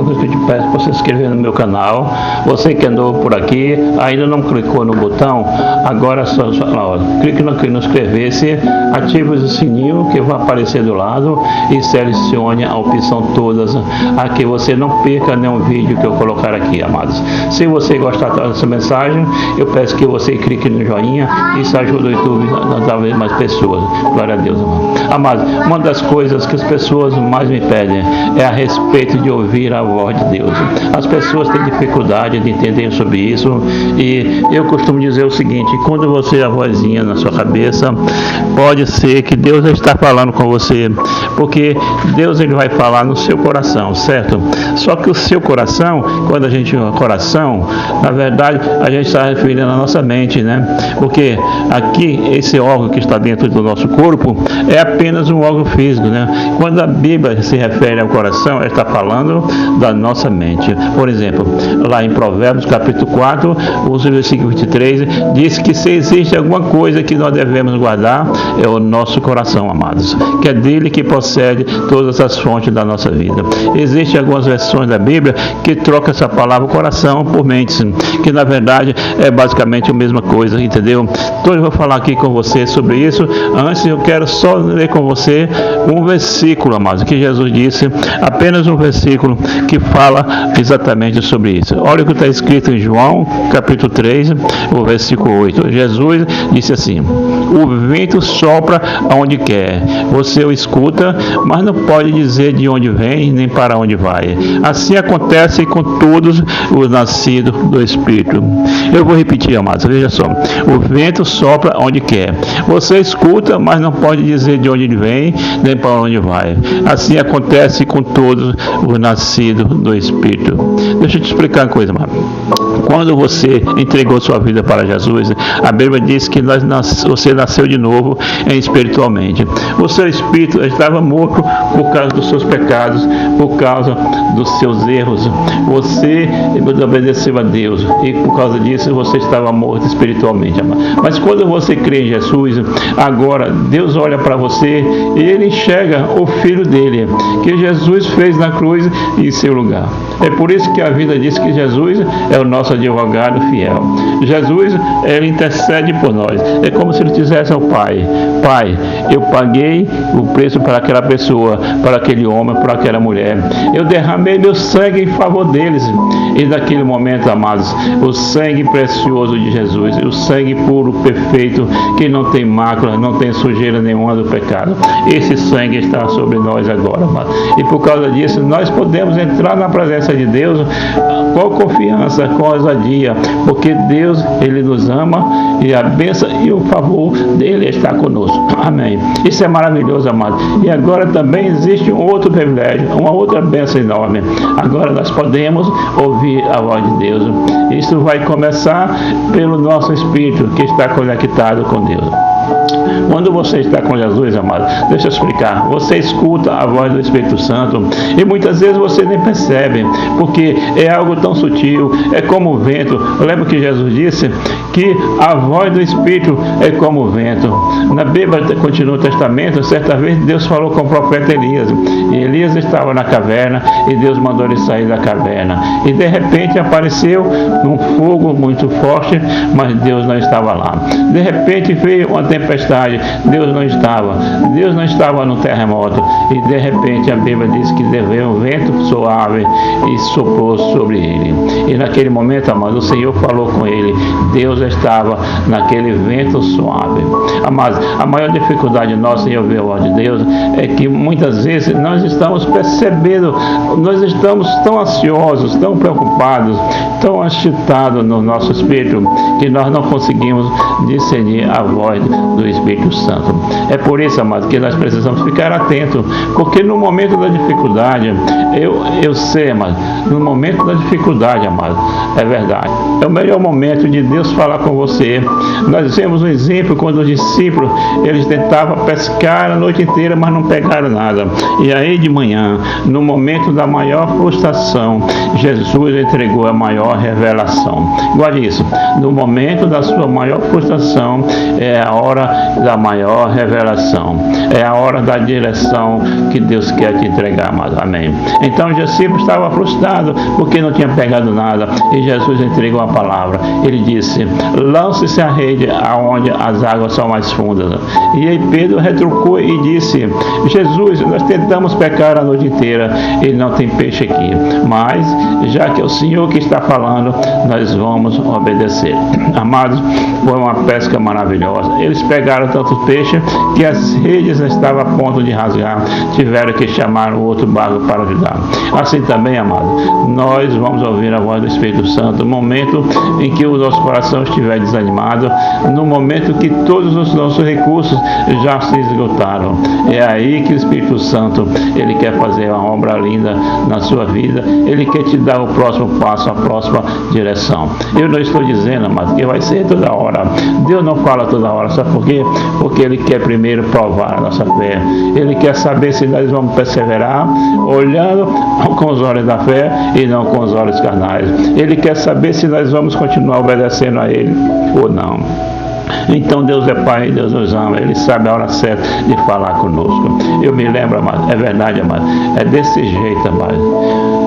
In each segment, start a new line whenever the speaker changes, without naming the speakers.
segundos que eu te peço para você se inscrever no meu canal. Você que andou por aqui, ainda não clicou no botão, agora clique no inscrever-se, ative o sininho que vai aparecer do lado e selecione a opção todas, aqui você não perca nenhum vídeo que eu colocar aqui, amados. Se você gostar dessa mensagem, eu peço que você clique no joinha, isso ajuda o YouTube a dar mais pessoas. Glória a Deus, amados. Uma das coisas que as pessoas mais me pedem é a respeito de ouvir a voz de Deus. As pessoas têm dificuldade de entender sobre isso, e eu costumo dizer o seguinte: quando você a vozinha na sua cabeça, pode ser que Deus está falando com você, porque Deus ele vai falar no seu coração, certo? Só que o seu coração, quando a gente coração, na verdade a gente está referindo à nossa mente, né? Porque aqui esse órgão que está dentro do nosso corpo é apenas um órgão físico, né? Quando a Bíblia se refere ao coração, ela está falando da nossa mente. Por exemplo, lá em Provérbios capítulo 4, o versículo 23, diz que se existe alguma coisa que nós devemos guardar, é o nosso coração, amados, que é dele que procede todas as fontes da nossa vida. Existem algumas versões da Bíblia que trocam essa palavra coração por mente, que na verdade é basicamente a mesma coisa, entendeu? Então eu vou falar aqui com você sobre isso. Antes eu quero só ler com você um versículo, amados, que Jesus disse, apenas um versículo que fala exatamente sobre isso. Olha o que está escrito em João capítulo 3, o versículo 8. Jesus disse assim: o vento sopra aonde quer, você o escuta, mas não pode dizer de onde vem nem para onde vai. Assim acontece com todos os nascidos do Espírito. Eu vou repetir, amados, veja só: o vento sopra onde quer, você escuta, mas não pode dizer de onde ele vem nem para onde vai. Assim acontece com todos os nascidos do Espírito. Deixa eu te explicar uma coisa, amado. Quando você entregou sua vida para Jesus, a Bíblia diz que você nasceu de novo espiritualmente. O seu espírito estava morto por causa dos seus pecados, por causa dos seus erros. Você obedeceu a Deus e por causa disso você estava morto espiritualmente. Mas quando você crê em Jesus, agora Deus olha para você e ele enxerga o Filho dele, que Jesus fez na cruz em seu lugar. É por isso que a vida diz que Jesus é o nosso advogado fiel. Jesus, ele intercede por nós. É como se ele dissesse ao Pai: Pai, eu paguei o preço para aquela pessoa, para aquele homem, para aquela mulher. Eu derramei meu sangue em favor deles. E naquele momento, amados, o sangue precioso de Jesus, o sangue puro, perfeito, que não tem mácula, não tem sujeira nenhuma do pecado, esse sangue está sobre nós agora, amados. E por causa disso, nós podemos entrar na presença de Deus com confiança, com ousadia, porque Deus, ele nos ama e a bênção e o favor dele está conosco. Amém. Isso é maravilhoso, amado. E agora também existe um outro privilégio, uma outra bênção enorme. Agora nós podemos ouvir a voz de Deus. Isso vai começar pelo nosso espírito que está conectado com Deus. Quando você está com Jesus, amado, deixa eu explicar, você escuta a voz do Espírito Santo e muitas vezes você nem percebe, porque é algo tão sutil, é como o vento. Lembra que Jesus disse que a voz do Espírito é como o vento. Na Bíblia, continua o Testamento, certa vez Deus falou com o profeta Elias, e Elias estava na caverna e Deus mandou ele sair da caverna, e de repente apareceu um fogo muito forte, mas Deus não estava lá. De repente veio uma tempestade, Deus não estava no terremoto, e de repente a Bíblia diz que veio um vento suave e soprou sobre ele, e naquele momento, amado, o Senhor falou com ele. Deus estava naquele vento suave. Amados, a maior dificuldade nossa em ouvir a voz de Deus é que muitas vezes nós estamos percebendo, nós estamos tão ansiosos, tão preocupados, tão agitados no nosso espírito, que nós não conseguimos discernir a voz do Espírito Santo. É por isso, amado, que nós precisamos ficar atentos, porque no momento da dificuldade, eu sei, amado, no momento da dificuldade, amado, é verdade, é o melhor momento de Deus falar com você. Nós vemos um exemplo quando os discípulos, eles tentavam pescar a noite inteira, mas não pegaram nada. E aí de manhã, no momento da maior frustração, Jesus entregou a maior revelação. Guarde isso, no momento da sua maior frustração, é a hora da maior revelação. É a hora da direção que Deus quer te entregar, amado. Amém. Então, discípulo estava frustrado porque não tinha pegado nada, e Jesus entregou a palavra. Ele disse: lance-se a rede aonde as águas são mais fundas. E aí Pedro retrucou e disse: Jesus, nós tentamos pescar a noite inteira e não tem peixe aqui, mas já que é o Senhor que está falando, nós vamos obedecer. Amados, foi uma pesca maravilhosa. Eles pegaram tanto peixe que as redes estavam a ponto de rasgar, tiveram que chamar o outro barco para ajudar. Assim também, amados, nós vamos ouvir a voz do Espírito Santo no momento em que o nosso coração estiver desanimado, no momento que todos os nossos recursos já se esgotaram. É aí que o Espírito Santo, ele quer fazer uma obra linda na sua vida. Ele quer te dar o próximo passo, a próxima direção. Eu não estou dizendo, amado, que vai ser toda hora. Deus não fala toda hora, sabe por quê? Porque Ele quer primeiro provar a nossa fé. Ele quer saber se nós vamos perseverar olhando com os olhos da fé e não com os olhos carnais. Ele quer saber se nós vamos continuar obedecendo a Ele ou não. Então Deus é Pai, Deus nos ama, Ele sabe a hora certa de falar conosco. Eu me lembro, amado, é verdade, amado, é desse jeito, amado.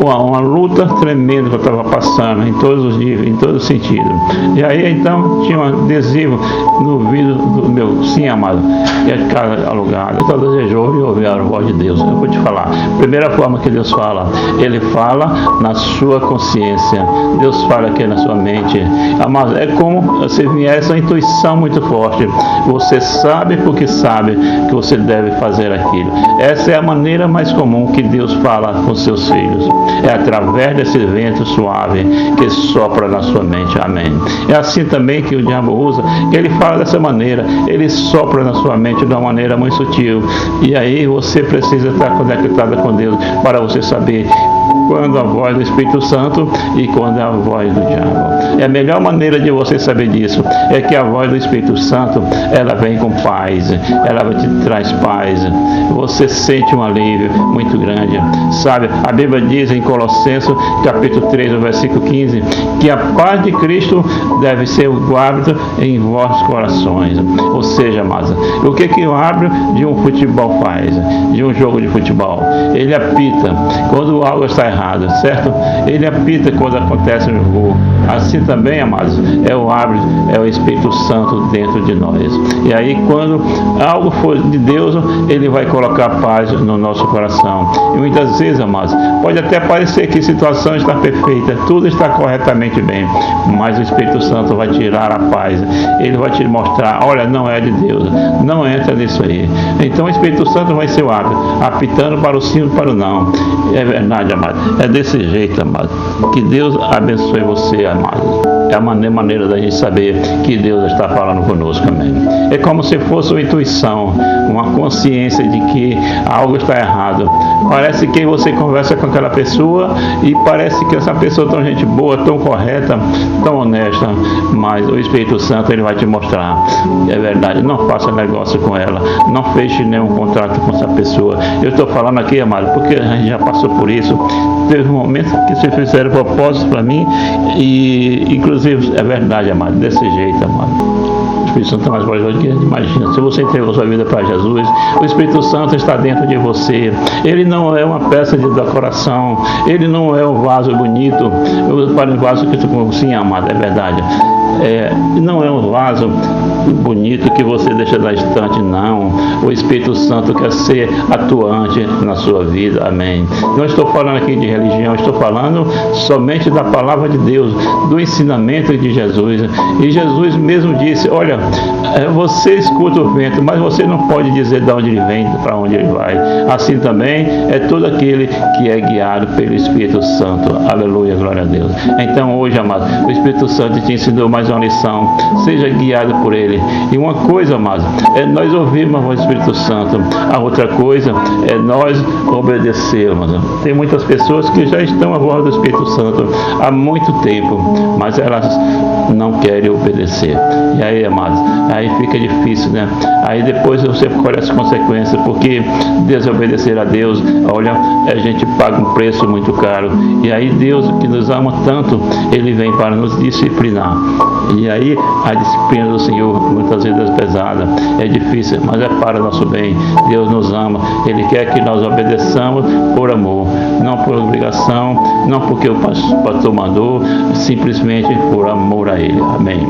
Uma luta tremenda que eu estava passando em todos os níveis, em todos os sentidos. E aí então tinha um adesivo no vidro do meu, sim, amado, e a casa alugada. Então desejou e ouvir a voz de Deus. Eu vou te falar, primeira forma que Deus fala, Ele fala na sua consciência. Deus fala aqui na sua mente. Amado, é como se viesse uma intuição muito forte. Você sabe porque sabe que você deve fazer aquilo. Essa é a maneira mais comum que Deus fala com seus filhos. É através desse vento suave que sopra na sua mente. Amém. É assim também que o diabo usa, que ele fala dessa maneira, ele sopra na sua mente de uma maneira muito sutil. E aí você precisa estar conectado com Deus para você saber quando a voz do Espírito Santo e quando é a voz do diabo. É a melhor maneira de você saber disso é que a voz do Espírito Santo, ela vem com paz, ela te traz paz. Você sente um alívio muito grande, sabe? A Bíblia diz em Colossenses, capítulo 3, versículo 15, que a paz de Cristo deve ser o árbitro em vossos corações. Ou seja, amados, o que o árbitro de um futebol faz, de um jogo de futebol? Ele apita quando algo está errado, certo? Ele apita quando acontece um gol. Assim também, amados, é o árbitro, é o Espírito Santo dentro de nós. E aí, quando algo for de Deus, Ele vai colocar paz no nosso coração. E muitas vezes, amados, pode até parecer que a situação está perfeita, tudo está corretamente bem, mas o Espírito Santo vai tirar a paz. Ele vai te mostrar, olha, não é de Deus, não entra nisso aí. Então o Espírito Santo vai ser o árbitro, apitando para o sim e para o não. É verdade, amado. É desse jeito, amado. Que Deus abençoe você, amado. É a maneira da gente saber que Deus está falando conosco, amém. É como se fosse uma intuição, uma consciência de que algo está errado. Parece que você conversa com aquela pessoa e parece que essa pessoa é tão gente boa, tão correta, tão honesta, mas o Espírito Santo, ele vai te mostrar. É verdade, não faça negócio com ela, não feche nenhum contrato com essa pessoa. Eu estou falando aqui, amado, porque a gente já passou por isso. Teve um momento que vocês fizeram propósito para mim e, inclusive, é verdade, amado, desse jeito, amado. O Espírito Santo é mais poderoso do que a gente imagina. Se você entregou sua vida para Jesus, o Espírito Santo está dentro de você. Ele não é uma peça de decoração, ele não é um vaso bonito, para um vaso que tu, sim, amado, é verdade. Não é um vaso bonito que você deixa na estante, não. O Espírito Santo quer ser atuante na sua vida, amém. Não estou falando aqui de religião, estou falando somente da palavra de Deus, do ensinamento de Jesus. E Jesus mesmo disse, olha, você escuta o vento, mas você não pode dizer de onde ele vem, para onde ele vai. Assim também é todo aquele que é guiado pelo Espírito Santo. Aleluia, glória a Deus. Então hoje, amado, o Espírito Santo te ensinou mais uma lição. Seja guiado por ele. E uma coisa, amados, é nós ouvirmos a voz do Espírito Santo. A outra coisa é nós obedecermos. Tem muitas pessoas que já estão à voz do Espírito Santo há muito tempo, mas elas não querem obedecer. E aí, amados, aí fica difícil, né? Aí depois você colhe as consequências, porque desobedecer a Deus, olha, a gente paga um preço muito caro. E aí Deus, que nos ama tanto, Ele vem para nos disciplinar. E aí a disciplina do Senhor muitas vezes é pesada, é difícil, mas é para o nosso bem. Deus nos ama, Ele quer que nós obedeçamos por amor, não por obrigação, não porque o pastor mandou, simplesmente por amor a Ele. Amém.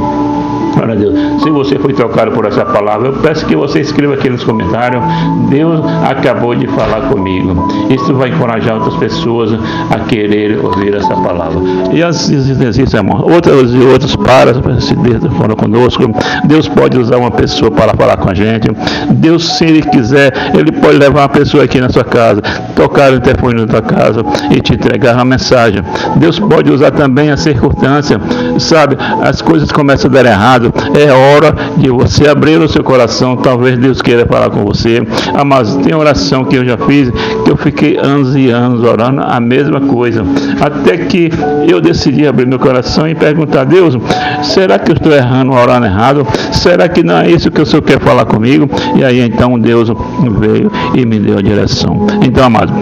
Glória a Deus. Se você foi tocado por essa palavra, eu peço que você escreva aqui nos comentários: Deus acabou de falar comigo. Isso vai encorajar outras pessoas a querer ouvir essa palavra. E assim existe, irmão. Outros para, se Deus for conosco, Deus pode usar uma pessoa para falar com a gente. Deus, se Ele quiser, Ele pode levar uma pessoa aqui na sua casa, tocar o telefone na sua casa e te entregar uma mensagem. Deus pode usar também a circunstância, sabe? As coisas começam a dar errado. É hora de você abrir o seu coração. Talvez Deus queira falar com você. Mas tem oração que eu já fiz, que eu fiquei anos e anos orando a mesma coisa, até que eu decidi abrir meu coração e perguntar: Deus, será que eu estou errando, orando errado? Será que não é isso que o Senhor quer falar comigo? E aí então Deus veio e me deu a direção. Então, amado,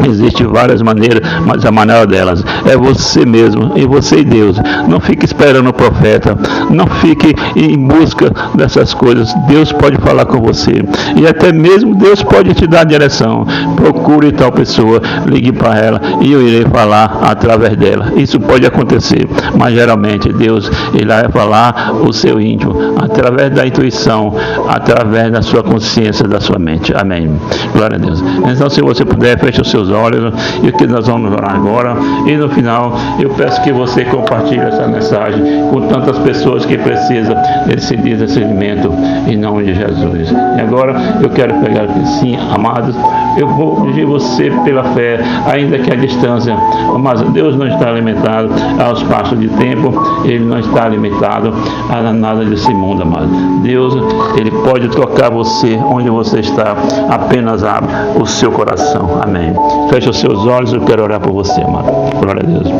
existem várias maneiras, mas a maneira delas é você mesmo, e você e Deus. Não fique esperando o profeta, não fique em busca dessas coisas. Deus pode falar com você, e até mesmo Deus pode te dar a direção. Procure tal pessoa, ligue para ela e eu irei falar através dela. Isso pode acontecer, mas geralmente Deus, Ele vai falar o seu íntimo, através da intuição, através da sua consciência, da sua mente. Amém. Glória a Deus. Então, se você puder, feche os seus olhos, e que nós vamos orar agora, e no final eu peço que você compartilhe essa mensagem com tantas pessoas que precisam desse discernimento, em nome de Jesus. E agora eu quero pegar aqui, sim, amados, eu vou dirigir você pela fé, ainda que a distância, mas Deus não está limitado aos passos de tempo, Ele não está limitado a nada desse mundo, amado. Deus, Ele pode tocar você onde você está, apenas abre o seu coração. Amém. Feche os seus olhos, eu quero orar por você, amado. Glória a Deus.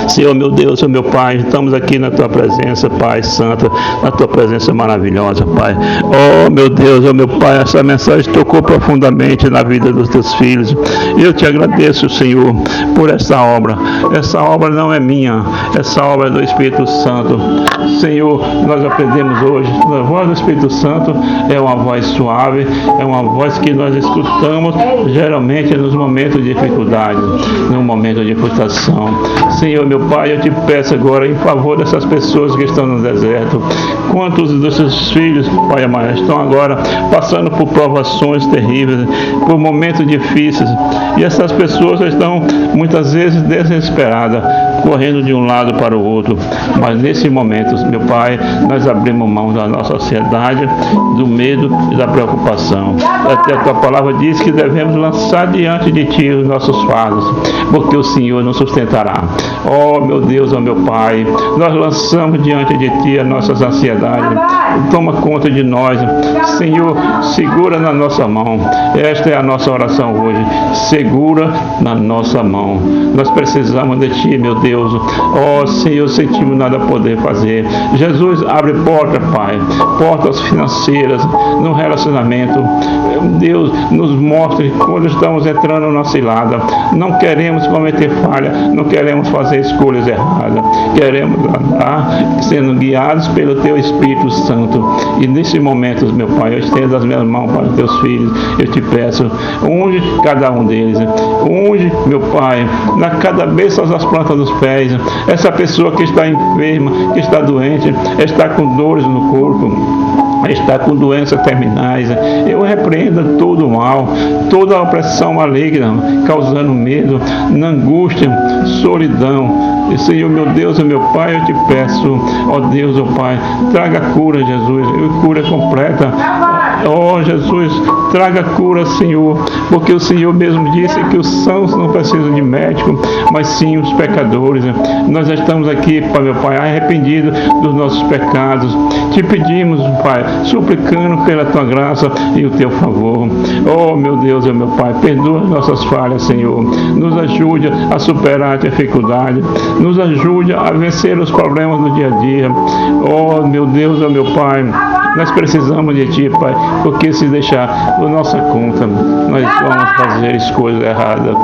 Senhor, meu Deus, Senhor, meu Pai, estamos aqui na Tua presença, Pai Santo, na Tua presença maravilhosa, Pai. Oh, meu Deus, oh, meu Pai, essa mensagem tocou profundamente na vida dos Teus filhos. Eu te agradeço, Senhor, por essa obra. Essa obra não é minha, essa obra é do Espírito Santo. Senhor, nós aprendemos hoje, a voz do Espírito Santo é uma voz suave, é uma voz que nós escutamos geralmente nos momentos de dificuldade, no momento de frustração. Senhor, meu Pai, eu te peço agora em favor dessas pessoas que estão no deserto. Quantos dos seus filhos, Pai amado, estão agora passando por provações terríveis, por momentos difíceis, e essas pessoas estão muitas vezes desesperadas, correndo de um lado para o outro. Mas nesse momento, meu Pai, nós abrimos mão da nossa ansiedade, do medo e da preocupação. Até a Tua palavra diz que devemos lançar diante de Ti os nossos fardos, porque o Senhor nos sustentará. Oh, meu Deus, oh, meu Pai, nós lançamos diante de Ti as nossas ansiedades. Toma conta de nós. Senhor, segura na nossa mão. Esta é a nossa oração hoje. Segura na nossa mão. Nós precisamos de Ti, meu Deus. Oh, Senhor, sentimos nada a poder fazer. Jesus, abre porta, Pai. Portas financeiras, no relacionamento. Deus, nos mostre quando estamos entrando na cilada. Não queremos cometer falha. Não queremos fazer escolhas erradas. Queremos andar sendo guiados pelo Teu Espírito Santo. E nesse momento, meu Pai, eu estendo as minhas mãos para os Teus filhos. Eu te peço, unge cada um deles. Unge, meu Pai, na cada vez as plantas dos pés. Essa pessoa que está enferma, que está doente, está com dores no corpo, está com doenças terminais. Eu repreendo todo o mal, toda a opressão maligna, causando medo, angústia, solidão. E Senhor, meu Deus e meu Pai, eu te peço, ó Deus, ó Pai, traga cura, Jesus, cura completa. Ó Jesus, traga cura, Senhor, porque o Senhor mesmo disse que os sãos não precisam de médico, mas sim os pecadores. Nós estamos aqui, Pai, meu Pai, arrependidos dos nossos pecados. Te pedimos, Pai, suplicando pela Tua graça e o Teu favor. Oh, meu Deus e meu Pai, perdoa as nossas falhas, Senhor. Nos ajude a superar a dificuldade. Nos ajude a vencer os problemas do dia a dia. Oh, meu Deus e meu Pai, nós precisamos de Ti, Pai, porque se deixar por nossa conta, nós vamos fazer escolhas erradas.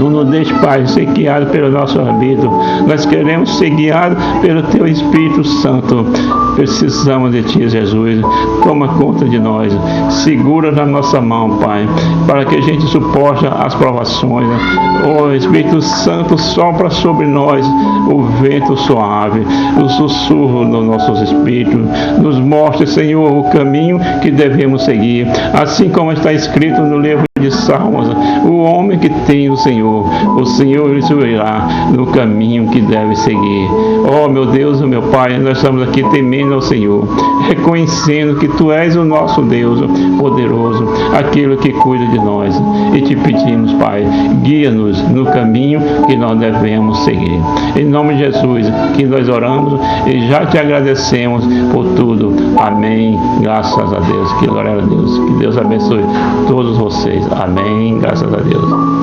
Não nos deixe, Pai, ser guiado pelo nosso arbítrio. Nós queremos ser guiados pelo Teu Espírito Santo. Precisamos de Ti, Jesus. Toma conta de nós. Segura na nossa mão, Pai, para que a gente suporte as provações. O Espírito Santo sopra sobre nós o vento suave, o sussurro nos nossos espíritos. Nos mostre, Senhor, o caminho que devemos seguir. Assim como está escrito no livro de Salmos, o homem que tem o Senhor instruirá no caminho que deve seguir. Oh, meu Deus, meu Pai, nós estamos aqui temendo ao Senhor, reconhecendo que Tu és o nosso Deus poderoso, aquele que cuida de nós. E te pedimos, Pai, guia-nos no caminho que nós devemos seguir. Em nome de Jesus, que nós oramos e já te agradecemos por tudo. Amém. Graças a Deus. Que glória a Deus. Que Deus abençoe todos vocês. Amém. Graças a Deus.